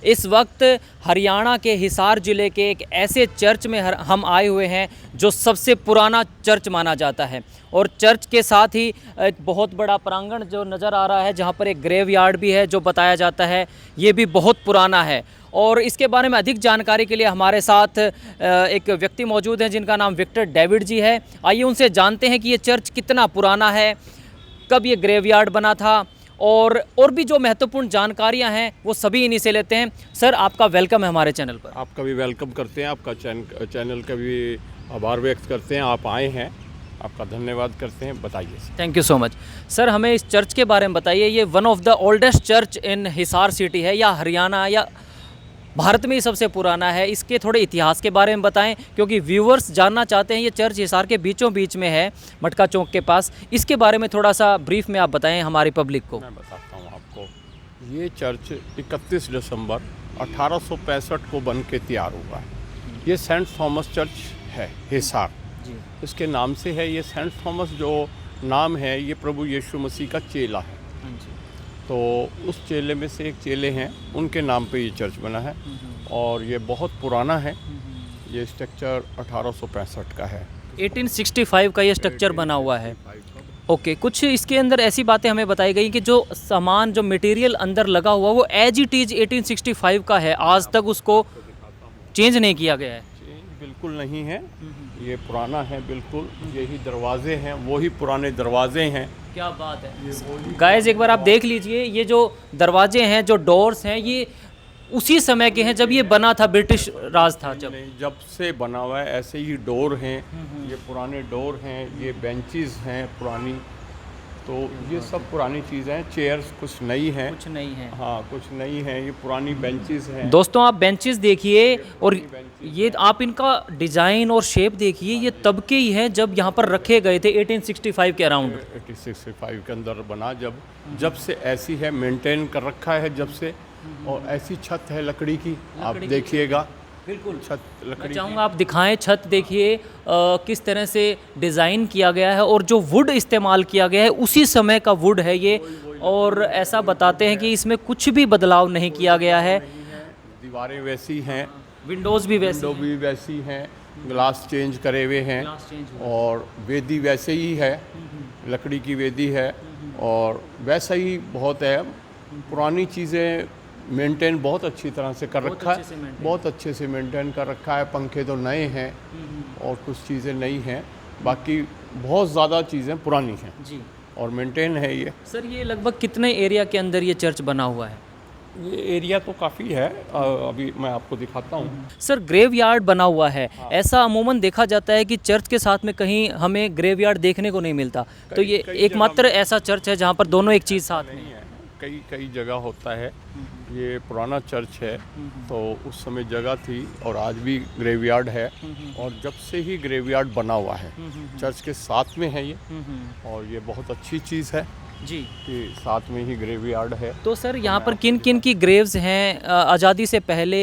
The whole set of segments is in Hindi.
इस वक्त हरियाणा के हिसार ज़िले के एक ऐसे चर्च में हम आए हुए हैं जो सबसे पुराना चर्च माना जाता है। और चर्च के साथ ही एक बहुत बड़ा प्रांगण जो नज़र आ रहा है, जहाँ पर एक ग्रेव यार्ड भी है जो बताया जाता है ये भी बहुत पुराना है। और इसके बारे में अधिक जानकारी के लिए हमारे साथ एक व्यक्ति मौजूद हैं जिनका नाम विक्टर डेविड जी है। आइए उनसे जानते हैं कि ये चर्च कितना पुराना है, कब ये ग्रेवयार्ड बना था, और भी जो महत्वपूर्ण जानकारियां हैं वो सभी इन्हीं से लेते हैं। सर, आपका वेलकम है हमारे चैनल पर। आपका भी वेलकम करते हैं, आपका चैनल का भी आभार व्यक्त करते हैं। आप आए हैं, आपका धन्यवाद करते हैं। बताइए। Thank you so much. Sir, हमें इस चर्च के बारे में बताइए। ये one of the oldest church in Hisar city है, या हरियाणा या भारत में ही सबसे पुराना है? इसके थोड़े इतिहास के बारे में बताएं, क्योंकि व्यूअर्स जानना चाहते हैं। ये चर्च हिसार के बीचों बीच में है, मटका चौक के पास। इसके बारे में थोड़ा सा ब्रीफ में आप बताएं हमारी पब्लिक को। मैं बताता हूँ आपको। ये चर्च 31 दिसंबर 1865 को बन के तैयार हुआ है। ये सेंट थॉमस चर्च है हिसार जी। इसके नाम से है। ये सेंट थॉमस जो नाम है ये प्रभु यीशु मसीह का चेला है। हाँ जी। तो उस चेले में से एक चेले हैं, उनके नाम पे ये चर्च बना है। और ये बहुत पुराना है। ये स्ट्रक्चर 1865 का है। 1865 का ये स्ट्रक्चर बना हुआ है। ओके, कुछ इसके अंदर ऐसी बातें हमें बताई गई कि जो सामान, जो मटेरियल अंदर लगा हुआ वो एज इट इज़ 1865 का है, आज तक उसको चेंज नहीं किया गया है। बिल्कुल नहीं है, ये पुराना है बिल्कुल। यही दरवाजे हैं, वही पुराने दरवाजे हैं। क्या बात है गाइस, एक बार आप देख लीजिए। ये जो दरवाजे हैं, जो डोर्स हैं, ये उसी समय के हैं जब ये बना था, ब्रिटिश राज था जब से बना हुआ है। ऐसे ही डोर हैं, ये पुराने डोर हैं, ये बेंचेस हैं पुरानी। तो ये सब पुरानी चीज़ें हैं। चेयर्स कुछ नई हैं, कुछ नहीं है। हाँ, कुछ नई हैं। ये पुरानी बेंचेस हैं। दोस्तों, आप बेंचेस देखिए, और ये आप इनका डिज़ाइन और शेप देखिए। ये तब के ही हैं जब यहाँ पर रखे गए थे 1865 के अराउंड। 1865 के अंदर बना, जब से ऐसी है, मेंटेन कर रखा है जब से। और ऐसी छत है लकड़ी की, आप देखिएगा। बिल्कुल छत लकड़ी मैं चाहूँगा आप दिखाएं। छत देखिए किस तरह से डिज़ाइन किया गया है, और जो वुड इस्तेमाल किया गया है उसी समय का वुड है ये। और ऐसा बताते हैं कि इसमें कुछ भी बदलाव नहीं किया गया है। दीवारें वैसी हैं, विंडोज़ भी वैसी हैं, ग्लास चेंज करे हुए हैं। और वेदी वैसे ही है, लकड़ी की वेदी है। और वैसा ही बहुत है। पुरानी चीज़ें मेंटेन बहुत अच्छी तरह से कर रखा है, बहुत अच्छे से मेंटेन कर रखा है। पंखे तो नए हैं और कुछ चीज़ें नई हैं, बाकी बहुत ज़्यादा चीज़ें पुरानी हैं जी। और मेंटेन है ये। सर, ये लगभग कितने एरिया के अंदर ये चर्च बना हुआ है? ये एरिया तो काफ़ी है, अभी मैं आपको दिखाता हूँ। सर, ग्रेवयार्ड बना हुआ है। ऐसा अमूमन देखा जाता है कि चर्च के साथ में कहीं हमें ग्रेवयार्ड देखने को नहीं मिलता। तो ये एकमात्र ऐसा चर्च है जहाँ पर दोनों एक चीज़ साथ में है। कई जगह होता है। ये पुराना चर्च है, तो उस समय जगह थी, और आज भी ग्रेवयार्ड है। और जब से ही ग्रेवयार्ड बना हुआ है, चर्च के साथ में है ये। और ये बहुत अच्छी चीज़ है जी कि साथ में ही ग्रेवयार्ड है। तो सर, यहाँ पर किन किन की ग्रेव्स हैं आज़ादी से पहले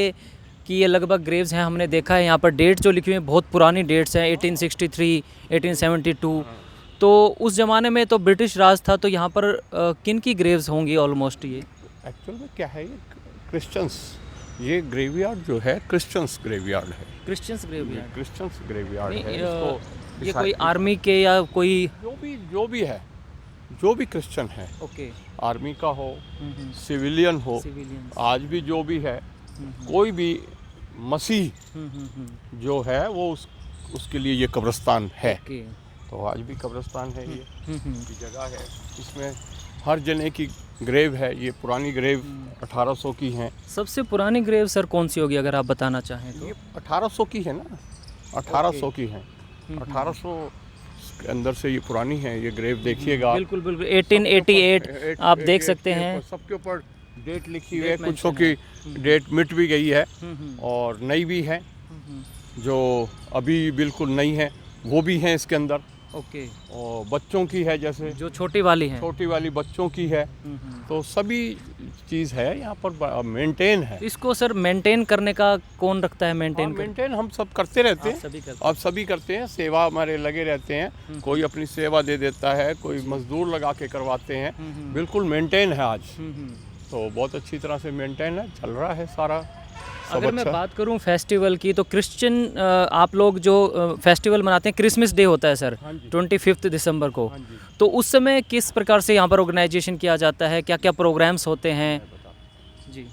की? ये लगभग ग्रेव्स हैं, हमने देखा है यहाँ पर डेट जो लिखी हुई हैं बहुत पुरानी डेट्स हैं, 1863, 1872। तो उस ज़माने में तो ब्रिटिश राज था, तो यहाँ पर किन की ग्रेव्स होंगी ऑलमोस्ट? ये एक्चुअल में क्या है, ये क्रिश्चियंस, ये ग्रेवयार्ड जो है क्रिश्चियंस ग्रेवयार्ड है। क्रिश्चियंस ग्रेवयार्ड है इसको। ये कोई आर्मी के या कोई जो भी क्रिश्चियन है, ओके, आर्मी का हो, सिविलियन हो, आज भी जो भी है, कोई भी मसीह जो है वो उसके लिए ये कब्रिस्तान है। तो आज भी कब्रिस्तान है ये, जगह है। इसमें हर जने की ग्रेव है। ये पुरानी ग्रेव 1800 की हैं। सबसे पुरानी ग्रेव सर कौन सी होगी, अगर आप बताना चाहें तो? ये 1800 की है ना, 1800 की है। 1800 के अंदर से ये पुरानी है। ये ग्रेव देखिएगा। बिल्कुल 1888 आप देख सकते हैं। सबके ऊपर डेट लिखी हुई है। कुछों की डेट मिट भी गई है और नई भी है। जो अभी बिल्कुल नई है वो भी है इसके अंदर। ओके। और बच्चों की है, जैसे जो छोटी वाली बच्चों की है। तो सभी चीज़ है यहाँ पर, मेंटेन है। इसको सर मेंटेन करने का कौन रखता है? मेंटेन हम सब करते रहते हैं, आप सभी करते हैं। सेवा हमारे लगे रहते हैं। कोई अपनी सेवा दे देता है, कोई मजदूर लगा के करवाते हैं। बिल्कुल मेंटेन है आज। तो बहुत अच्छी तरह से मेंटेन है, चल रहा है सारा सब अगर मैं अच्छा। बात करूं फेस्टिवल की, तो क्रिश्चियन आप लोग जो फेस्टिवल मनाते हैं, क्रिसमस डे होता है सर, हाँ जी। 25 दिसंबर को, हाँ जी। तो उस समय किस प्रकार से यहाँ पर ऑर्गेनाइजेशन किया जाता है, क्या क्या प्रोग्राम्स होते हैं? मैं बताता जी हूँ।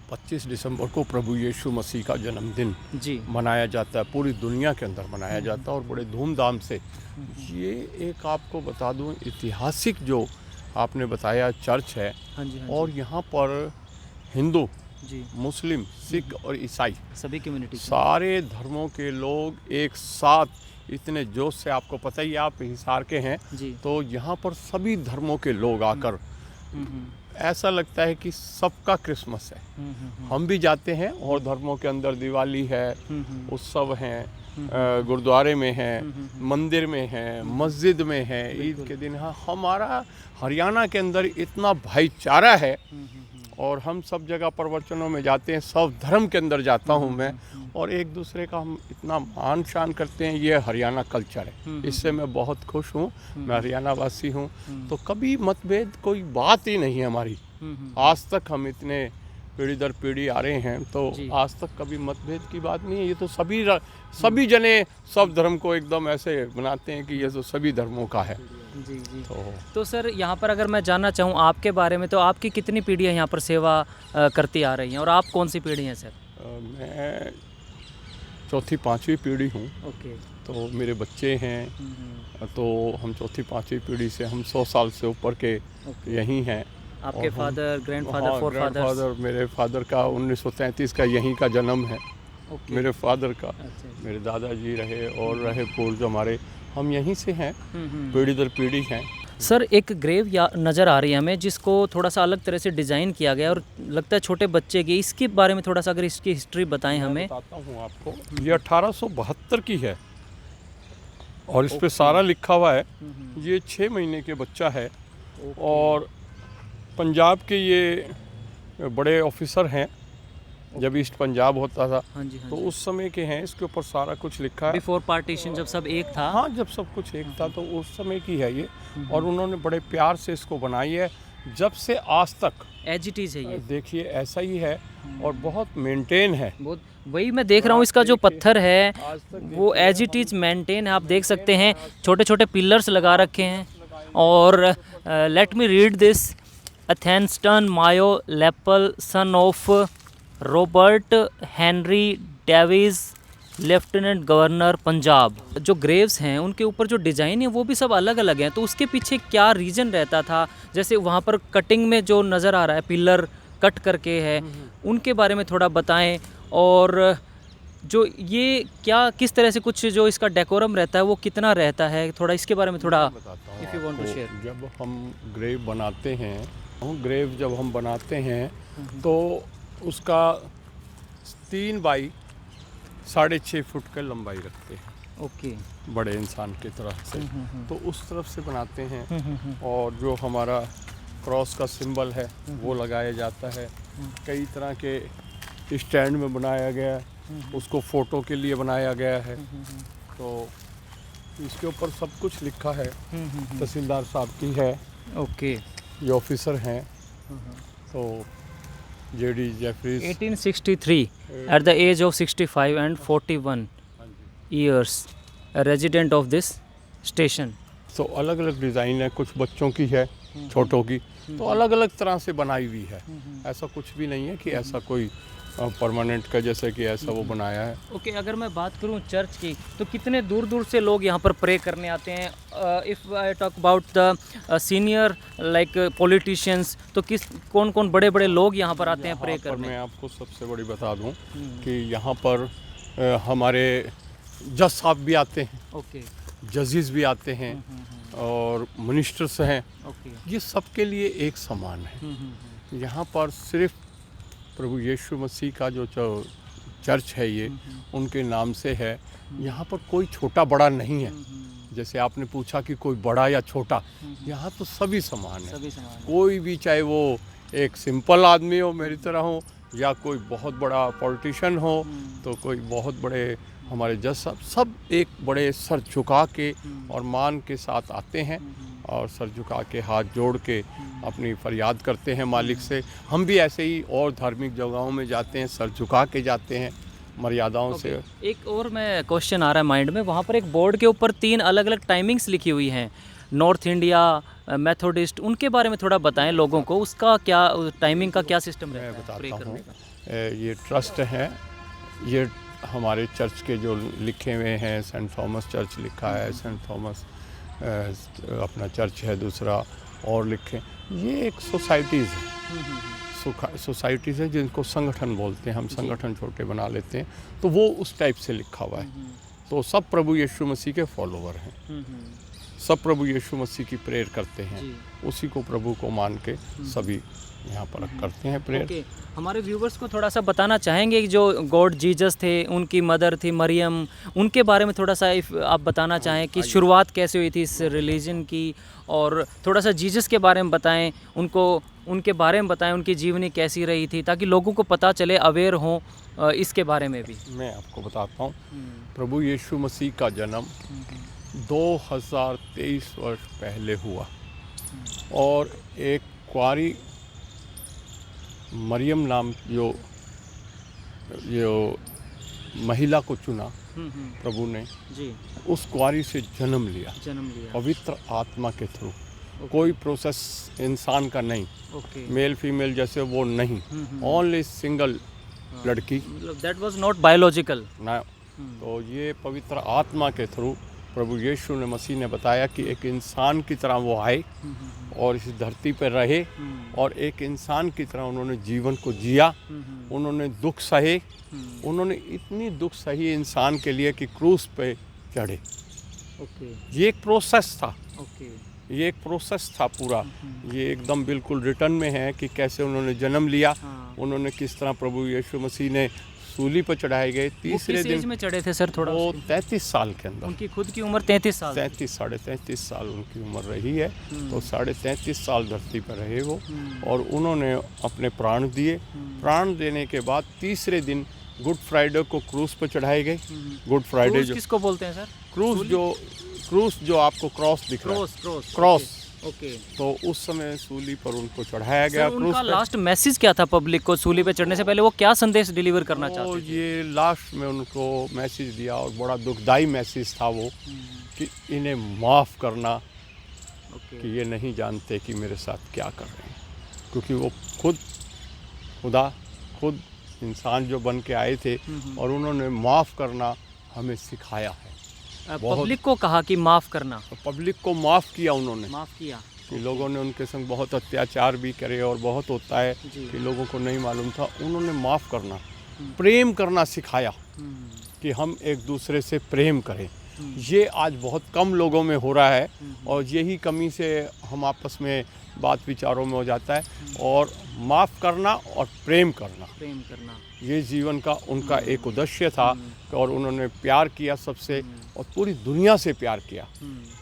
25 दिसंबर को प्रभु यीशु मसीह का जन्मदिन जी मनाया जाता है, पूरी दुनिया के अंदर मनाया जाता है और बड़े धूमधाम से। ये एक आपको बता दूं, ऐतिहासिक जो आपने बताया चर्च है, हाँ जी हाँ और यहाँ पर हिंदू, जी मुस्लिम, सिख और ईसाई सभी कम्युनिटी सारे धर्मों के लोग एक साथ इतने जोश से, आपको पता ही है, आप हिसार के हैं, जी तो यहाँ पर सभी धर्मों के लोग आकर ऐसा लगता है कि सबका क्रिसमस है। हम भी जाते हैं और धर्मों के अंदर दिवाली है, उत्सव हैं, गुरुद्वारे में है, मंदिर में है, मस्जिद में है, ईद के दिन है। हमारा हरियाणा के अंदर इतना भाईचारा है और हम सब जगह प्रवचनों में जाते हैं, सब धर्म के अंदर जाता हूँ मैं, और एक दूसरे का हम इतना मान शान करते हैं। ये हरियाणा कल्चर है, इससे मैं बहुत खुश हूँ। मैं हरियाणा वासी हूँ, तो कभी मतभेद कोई बात ही नहीं है हमारी। आज तक हम इतने पीढ़ी दर पीढ़ी आ रहे हैं, तो जी। आज तक कभी मतभेद की बात नहीं है। ये तो सभी जने सब धर्म को एकदम ऐसे बनाते हैं कि ये तो सभी धर्मों का है। जी जी तो तो सर यहाँ पर अगर मैं जानना चाहूँ आपके बारे में, तो आपकी कितनी पीढ़ियाँ यहाँ पर सेवा करती आ रही हैं, और आप कौन सी पीढ़ी हैं सर? मैं चौथी पांचवी पीढ़ी हूँ। ओके। तो मेरे बच्चे हैं, तो हम चौथी पांचवी पीढ़ी से, हम 100 साल से ऊपर के यहीं हैं। आपके और हम- फादर, ग्रैंडफादर, हाँ, फोरफादर्स? ग्रैंडफादर, मेरे फादर का 1933 का यहीं का जन्म है। ओके। मेरे फादर का, अच्छा। मेरे दादाजी रहे और रहे पूर्व हमारे, हम यहीं से हैं, हम्म। पीढ़ी दर पीढ़ी हैं। सर एक ग्रेव नज़र आ रही है हमें, जिसको थोड़ा सा अलग तरह से डिज़ाइन किया गया है और लगता है छोटे बच्चे की। इसके बारे में थोड़ा सा अगर इसकी हिस्ट्री बताएं मैं हमें। बताता हूँ आपको। ये 1872 की है और इस पे सारा लिखा हुआ है। ये 6 महीने के बच्चा है और पंजाब के ये बड़े ऑफिसर हैं, जब ईस्ट पंजाब होता था हाँ जी हाँ तो जी। उस समय के हैं। इसके ऊपर सारा कुछ लिखा है। बिफोर पार्टीशन जब सब एक था। हाँ, जब सब कुछ एक था तो उस समय की है ये, और उन्होंने बड़े प्यार से इसको बनाई है। जब से आज तक एज इट इज़ है ये। देखिए ऐसा ही है और बहुत मेंटेन है। बहुत वही मैं देख रहा हूँ, इसका जो पत्थर है आज तक वो एज इट इज़ मेंटेन है। आप देख सकते हैं छोटे छोटे पिलर्स लगा रखे हैं। और let me read this. Athelstan Mayo Lepel son of Robert Henry Davies, lieutenant governor Punjab. जो ग्रेव्स हैं उनके ऊपर जो डिज़ाइन है वो भी सब अलग अलग हैं, तो उसके पीछे क्या रीज़न रहता था? जैसे वहाँ पर कटिंग में जो नज़र आ रहा है, पिलर कट करके है, उनके बारे में थोड़ा बताएं। और जो ये क्या किस तरह से कुछ जो इसका डेकोरम रहता है वो कितना रहता है, थोड़ा इसके बारे में थोड़ा बताता हूँ इफ़ यू वांट टू आपको। शेयर। जब हम ग्रेव बनाते हैं, ग्रेव जब हम बनाते हैं तो उसका 3 बाई 6.5 फुट का लंबाई रखते हैं, ओके। बड़े इंसान की तरह से। तो उस तरफ से बनाते हैं और जो हमारा क्रॉस का सिंबल है वो लगाया जाता है। कई तरह के स्टैंड में बनाया गया है, उसको फ़ोटो के लिए बनाया गया है। तो इसके ऊपर सब कुछ लिखा है। तहसीलदार साहब की है, ओके। ये ऑफिसर हैं। तो JD Jefferies 1863 at the age of 65 and 41 years a resident of this station। तो अलग अलग डिज़ाइन है, कुछ बच्चों की है, छोटों की, तो अलग अलग तरह से बनाई हुई है। ऐसा कुछ भी नहीं है कि ऐसा कोई परमानेंट का जैसे कि ऐसा वो बनाया है। ओके। अगर मैं बात करूं चर्च की, तो कितने दूर दूर से लोग यहाँ पर प्रे करने आते हैं? If I talk about the senior like politicians, तो कौन कौन बड़े बड़े लोग यहाँ पर आते हैं प्रे यहाँ पर करने? मैं आपको सबसे बड़ी बता दूं कि यहाँ पर हमारे जज साहब भी आते हैं, ओके जजेस भी आते हैं और मिनिस्टर्स हैं। ओके। ये सबके लिए एक समान है। यहाँ पर सिर्फ प्रभु यीशु मसीह का जो चर्च है ये उनके नाम से है। यहाँ पर कोई छोटा बड़ा नहीं है। जैसे आपने पूछा कि कोई बड़ा या छोटा, यहाँ तो सभी समान है। सभी समान। कोई भी, चाहे वो एक सिंपल आदमी हो मेरी तरह हो, या कोई बहुत बड़ा पॉलिटिशियन हो, तो कोई बहुत बड़े हमारे जज साहब, सब एक बड़े सर झुका के और मान के साथ आते हैं और सर झुका के हाथ जोड़ के अपनी फरियाद करते हैं मालिक से। हम भी ऐसे ही और धार्मिक जगहों में जाते हैं, सर झुका के जाते हैं मर्यादाओं से। एक और मैं क्वेश्चन आ रहा है माइंड में, वहाँ पर एक बोर्ड के ऊपर 3 अलग अलग टाइमिंग्स लिखी हुई हैं, नॉर्थ इंडिया, मेथोडिस्ट, उनके बारे में थोड़ा बताएं लोगों को, उसका क्या टाइमिंग का क्या सिस्टम रहता है? मैं प्रे बताता करने हूँ। का। ये ट्रस्ट है, ये हमारे चर्च के जो लिखे हुए हैं, सेंट थॉमस चर्च लिखा है, सेंट थॉमस अपना चर्च है दूसरा, और लिखे, ये एक सोसाइटीज़ है, सोसाइटीज़ है जिनको संगठन बोलते हैं हम, संगठन छोटे बना लेते हैं, तो वो उस टाइप से लिखा हुआ है। तो सब प्रभु यीशु मसीह के फॉलोवर हैं, सब प्रभु यीशु मसीह की प्रेयर करते हैं, उसी को प्रभु को मान के सभी यहाँ पर करते हैं प्रेयर। हमारे व्यूवर्स को थोड़ा सा बताना चाहेंगे कि जो गॉड जीसस थे, उनकी मदर थी मरियम, उनके बारे में थोड़ा सा आप बताना चाहें कि शुरुआत कैसे हुई थी इस रिलीजन की, और थोड़ा सा जीसस के बारे में बताएं, उनको उनके बारे में बताएं, उनकी जीवनी कैसी रही थी, ताकि लोगों को पता चले, अवेयर हों इसके बारे में भी। मैं आपको बताता हूँ, प्रभु यीशु मसीह का जन्म 2023 वर्ष पहले हुआ, और एक कुंवारी मरियम नाम जो महिला को चुना प्रभु ने, जी, उस कुंवारी से जन्म लिया पवित्र आत्मा के थ्रू। कोई प्रोसेस इंसान का नहीं, मेल फीमेल जैसे वो नहीं, ओनली सिंगल लड़की, दैट वाज नॉट बायोलॉजिकल ना। तो ये पवित्र आत्मा के थ्रू प्रभु यीशु ने मसीह ने बताया कि एक इंसान की तरह वो आए और इस धरती पर रहे, और एक इंसान की तरह उन्होंने जीवन को जिया, उन्होंने दुख सहे, उन्होंने इतनी दुख सही इंसान के लिए कि क्रूस पे चढ़े। ये एक प्रोसेस था, ये एक प्रोसेस था पूरा, ये एकदम बिल्कुल रिटर्न में है कि कैसे उन्होंने जन्म लिया, उन्होंने किस तरह प्रभु यीशु मसीह ने सूली पर चढ़ाए गए। तीसरे दिन में चढ़े थे सर? थोड़ा वो 33 साल के अंदर, उनकी खुद की उम्र 33 साल, 33 साल उनकी उम्र रही है। तो 33.5 साल धरती पर रहे वो, और उन्होंने अपने प्राण दिए। प्राण देने के बाद तीसरे दिन गुड फ्राइडे को क्रूस पर चढ़ाए गए। गुड फ्राइडे जो किसको बोलते हैं सर? क्रूस जो आपको क्रॉस दिख रहा है, क्रॉस। तो उस समय सूली पर उनको चढ़ाया गया। उनका लास्ट मैसेज क्या था पब्लिक को? सूली पे चढ़ने से पहले वो क्या संदेश डिलीवर करना चाहते थे? ये लास्ट में उनको मैसेज दिया, और बड़ा दुखदाई मैसेज था वो, कि इन्हें माफ़ करना, कि ये नहीं जानते कि मेरे साथ क्या कर रहे हैं, क्योंकि वो खुद इंसान जो बन के आए थे, और उन्होंने माफ़ करना हमें सिखाया है। पब्लिक को कहा कि माफ़ करना, तो पब्लिक को माफ़ किया, उन्होंने माफ़ किया कि लोगों ने उनके संग बहुत अत्याचार भी करे, और बहुत होता है कि लोगों को नहीं मालूम था। उन्होंने माफ़ करना, प्रेम करना सिखाया, कि हम एक दूसरे से प्रेम करें। ये आज बहुत कम लोगों में हो रहा है, और यही कमी से हम आपस में बात विचारों में हो जाता है। और माफ़ करना और प्रेम करना ये जीवन का उनका एक उद्देश्य था, और उन्होंने प्यार किया सबसे, और पूरी दुनिया से प्यार किया।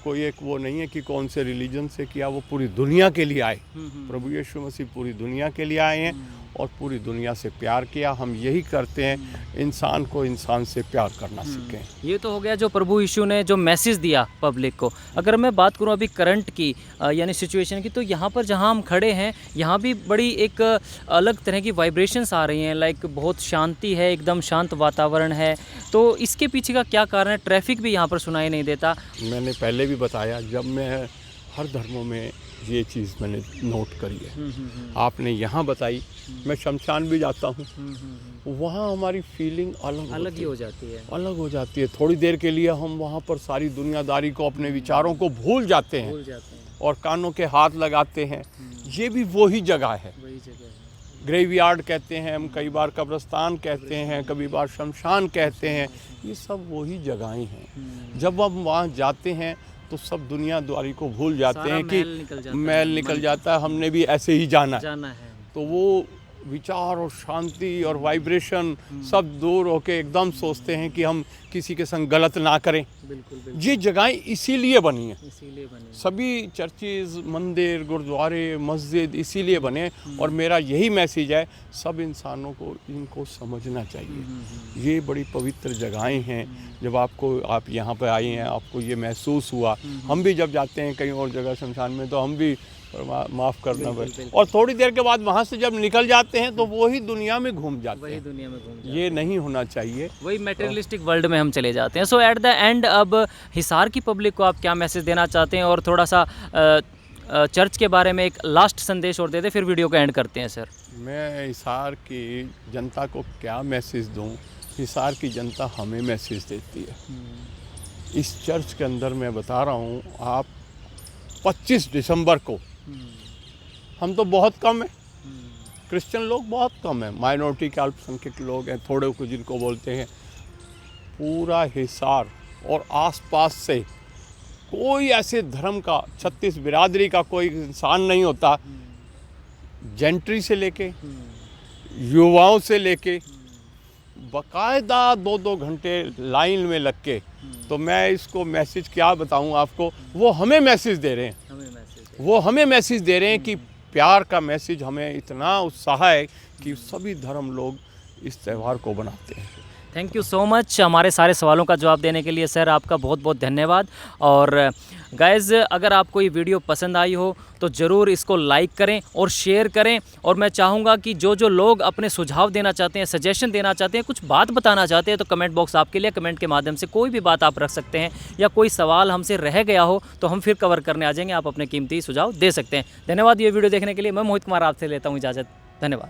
कोई एक वो नहीं है कि कौन से रिलीजन से किया, वो पूरी दुनिया के लिए आए। प्रभु यीशु मसीह पूरी दुनिया के लिए आए हैं, और पूरी दुनिया से प्यार किया। हम यही करते हैं, इंसान को इंसान से प्यार करना सीखें। ये तो हो गया जो प्रभु यीशु ने जो मैसेज दिया पब्लिक को। अगर मैं बात करूं अभी करंट की, यानी सिचुएशन की, तो यहाँ पर जहाँ हम खड़े हैं, यहाँ भी बड़ी एक अलग तरह की वाइब्रेशंस आ रही हैं, लाइक बहुत शांति है, एकदम शांत वातावरण है। तो इसके पीछे का क्या कारण है? ट्रैफिक भी यहाँ पर सुनाई नहीं देता। मैंने पहले भी बताया, जब मैं हर धर्मों में ये चीज़ मैंने नोट करी है, आपने यहाँ बताई, मैं शमशान भी जाता हूँ, वहाँ हमारी फीलिंग अलग ही हो जाती है। थोड़ी देर के लिए हम वहाँ पर सारी दुनियादारी को, अपने विचारों को भूल जाते हैं, और कानों के हाथ लगाते हैं। ये भी वही जगह है, ग्रेवयार्ड कहते हैं हम, कई बार कब्रिस्तान कहते हैं, कभी बार शमशान कहते हैं। ये सब वही जगहें हैं। जब हम वहाँ जाते हैं तो सब दुनियादारी को भूल जाते हैं, कि मैल निकल जाता है, हमने भी ऐसे ही जाना है। तो वो विचार और शांति और वाइब्रेशन सब दूर होके एकदम सोचते हैं कि हम किसी के संग गलत ना करें। बिल्कुल ये जगहें इसीलिए बनी हैं, इसीलिए बने। सभी चर्चेज, मंदिर, गुरुद्वारे, मस्जिद इसीलिए बने। और मेरा यही मैसेज है, सब इंसानों को इनको समझना चाहिए। ये बड़ी पवित्र जगहें हैं। जब आप यहाँ पे आए हैं, आपको ये महसूस हुआ। हम भी जब जाते हैं कहीं और जगह शमशान में, तो हम भी माफ़ करना भाई, और थोड़ी देर के बाद वहाँ से जब निकल जाते हैं तो वही दुनिया में घूम जाते हैं। दुनिया में घूम ये नहीं होना चाहिए, वही मटेरियलिस्टिक वर्ल्ड में हम चले जाते हैं। सो एट द एंड अब हिसार की पब्लिक को आप क्या मैसेज देना चाहते हैं, और थोड़ा सा चर्च के बारे में एक लास्ट संदेश और दे दें, फिर वीडियो को एंड करते हैं सर। मैं हिसार की जनता को क्या मैसेज दूं? हिसार की जनता हमें मैसेज देती है। इस चर्च के अंदर मैं बता रहा हूँ, आप 25 दिसंबर को, हम तो बहुत कम हैं, क्रिश्चियन लोग बहुत कम हैं, माइनॉरिटी के अल्पसंख्यक लोग हैं, थोड़े को जिनको बोलते हैं, पूरा हिसार और आसपास से कोई ऐसे धर्म का, 36 बिरादरी का कोई इंसान नहीं होता, जेंट्री से लेके युवाओं से लेके बाकायदा 2-2 घंटे लाइन में लग के, तो मैं इसको मैसेज क्या बताऊं आपको, वो हमें मैसेज दे रहे हैं, वो हमें मैसेज दे रहे हैं कि प्यार का मैसेज हमें इतना उत्साह है कि सभी धर्म लोग इस त्यौहार को बनाते हैं। थैंक यू सो मच हमारे सारे सवालों का जवाब देने के लिए सर, आपका बहुत बहुत धन्यवाद। और गाइज़, अगर आपको ये वीडियो पसंद आई हो तो ज़रूर इसको लाइक करें और शेयर करें। और मैं चाहूँगा कि जो जो लोग अपने सुझाव देना चाहते हैं, सजेशन देना चाहते हैं, कुछ बात बताना चाहते हैं, तो कमेंट बॉक्स आपके लिए, कमेंट के माध्यम से कोई भी बात आप रख सकते हैं, या कोई सवाल हमसे रह गया हो तो हम फिर कवर करने आ जाएंगे। आप अपने कीमती सुझाव दे सकते हैं। धन्यवाद ये वीडियो देखने के लिए। मैं मोहित कुमार आपसे लेता हूँ इजाज़त। धन्यवाद।